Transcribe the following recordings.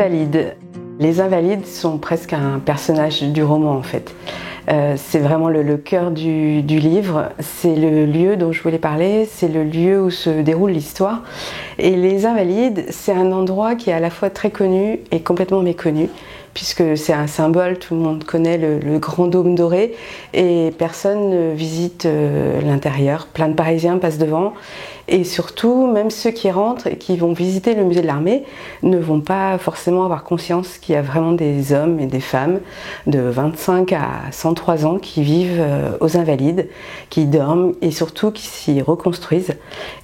Invalides. Les Invalides sont presque un personnage du roman en fait. C'est vraiment le cœur du livre, c'est le lieu dont je voulais parler, c'est le lieu où se déroule l'histoire. Et les Invalides, c'est un endroit qui est à la fois très connu et complètement méconnu, puisque c'est un symbole, tout le monde connaît le grand dôme doré, et personne ne visite l'intérieur. Plein de Parisiens passent devant, et surtout, même ceux qui rentrent et qui vont visiter le musée de l'Armée ne vont pas forcément avoir conscience qu'il y a vraiment des hommes et des femmes de 25 à 103 ans qui vivent aux Invalides, qui dorment et surtout qui s'y reconstruisent.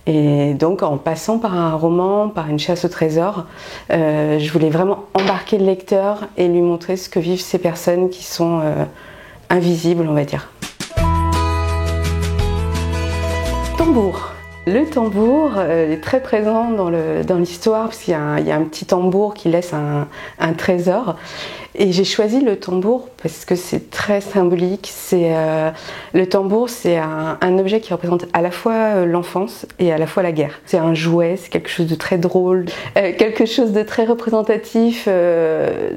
Et donc, en passant par un roman, par une chasse au trésor, je voulais vraiment embarquer le lecteur et lui montrer ce que vivent ces personnes qui sont invisibles, on va dire. Tambour. Le tambour est très présent dans l'histoire parce qu'il y a un petit tambour qui laisse un trésor. Et j'ai choisi le tambour parce que c'est très symbolique. Le tambour, c'est un objet qui représente à la fois l'enfance et à la fois la guerre. C'est un jouet, c'est quelque chose de très drôle, quelque chose de très représentatif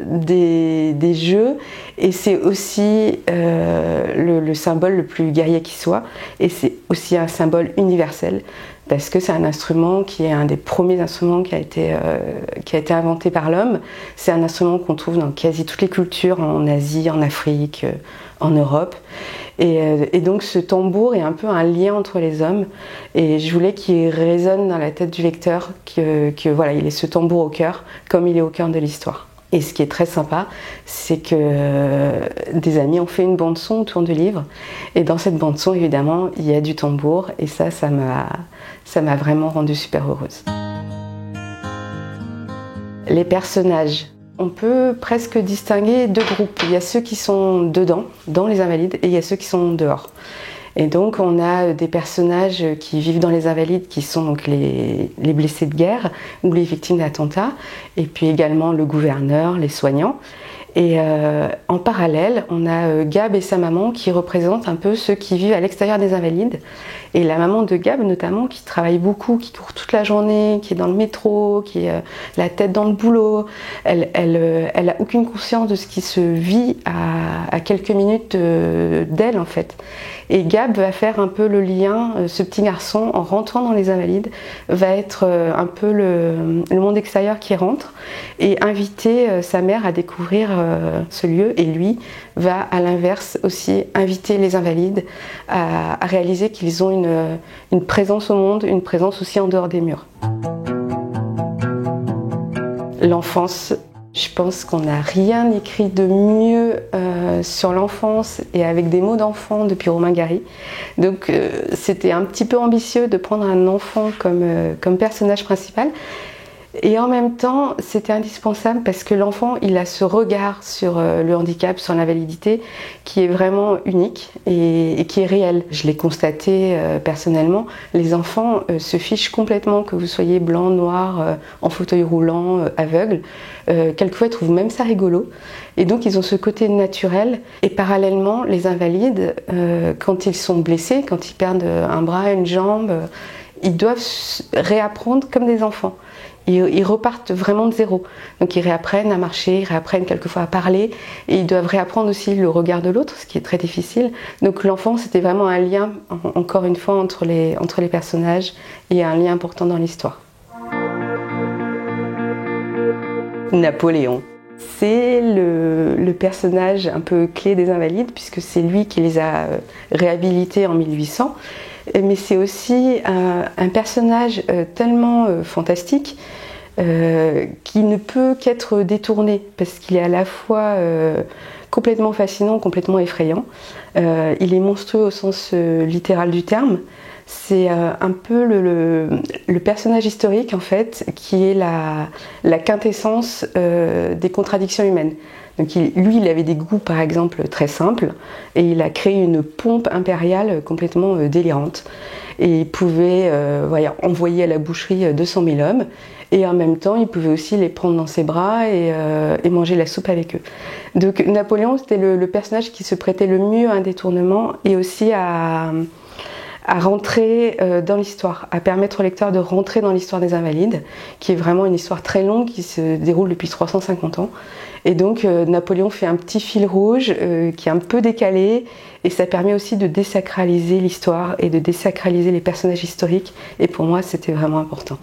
des jeux. Et c'est aussi le symbole le plus guerrier qui soit. Et c'est aussi un symbole universel. Parce que c'est un instrument qui est un des premiers instruments qui a été inventé par l'homme. C'est un instrument qu'on trouve dans quasi toutes les cultures, en Asie, en Afrique, en Europe. Et donc ce tambour est un peu un lien entre les hommes. Et je voulais qu'il résonne dans la tête du lecteur, que voilà, il ait ce tambour au cœur, comme il est au cœur de l'histoire. Et ce qui est très sympa, c'est que des amis ont fait une bande-son autour du livre. Et dans cette bande-son, évidemment, il y a du tambour. Et ça m'a vraiment rendue super heureuse. Les personnages. On peut presque distinguer deux groupes. Il y a ceux qui sont dedans, dans les Invalides, et il y a ceux qui sont dehors. Et donc on a des personnages qui vivent dans les Invalides, qui sont donc les blessés de guerre ou les victimes d'attentats, et puis également le gouverneur, les soignants. Et en parallèle, on a Gab et sa maman qui représentent un peu ceux qui vivent à l'extérieur des Invalides. Et la maman de Gab notamment, qui travaille beaucoup, qui court toute la journée, qui est dans le métro, qui est la tête dans le boulot, elle a aucune conscience de ce qui se vit à quelques minutes d'elle en fait. Et Gab va faire un peu le lien, ce petit garçon en rentrant dans les Invalides va être un peu le monde extérieur qui rentre et inviter sa mère à découvrir ce lieu, et lui va à l'inverse aussi inviter les Invalides à réaliser qu'ils ont une présence au monde, une présence aussi en dehors des murs. L'enfance, je pense qu'on n'a rien écrit de mieux sur l'enfance et avec des mots d'enfant depuis Romain Gary. Donc c'était un petit peu ambitieux de prendre un enfant comme personnage principal. Et en même temps, c'était indispensable parce que l'enfant, il a ce regard sur le handicap, sur l'invalidité, qui est vraiment unique et qui est réel. Je l'ai constaté personnellement, les enfants se fichent complètement que vous soyez blanc, noir, en fauteuil roulant, aveugle. Quelquefois, ils trouvent même ça rigolo. Et donc, ils ont ce côté naturel. Et parallèlement, les invalides, quand ils sont blessés, quand ils perdent un bras, une jambe, ils doivent réapprendre comme des enfants. Ils repartent vraiment de zéro. Donc ils réapprennent à marcher, ils réapprennent quelquefois à parler, et ils doivent réapprendre aussi le regard de l'autre, ce qui est très difficile. Donc l'enfant, c'était vraiment un lien, encore une fois, entre les personnages, et un lien important dans l'histoire. Napoléon. C'est le personnage un peu clé des Invalides, puisque c'est lui qui les a réhabilités en 1800. Mais c'est aussi un personnage tellement fantastique qui ne peut qu'être détourné, parce qu'il est à la fois complètement fascinant, complètement effrayant. Il est monstrueux au sens littéral du terme. C'est un peu le personnage historique en fait, qui est la quintessence des contradictions humaines. Donc lui, il avait des goûts par exemple très simples, et il a créé une pompe impériale complètement délirante. Et il pouvait envoyer à la boucherie 200 000 hommes, et en même temps, il pouvait aussi les prendre dans ses bras et manger la soupe avec eux. Donc Napoléon, c'était le personnage qui se prêtait le mieux à un détournement, et aussi à à rentrer dans l'histoire, à permettre au lecteur de rentrer dans l'histoire des Invalides, qui est vraiment une histoire très longue qui se déroule depuis 350 ans. Et donc Napoléon fait un petit fil rouge qui est un peu décalé, et ça permet aussi de désacraliser l'histoire et de désacraliser les personnages historiques, et pour moi c'était vraiment important.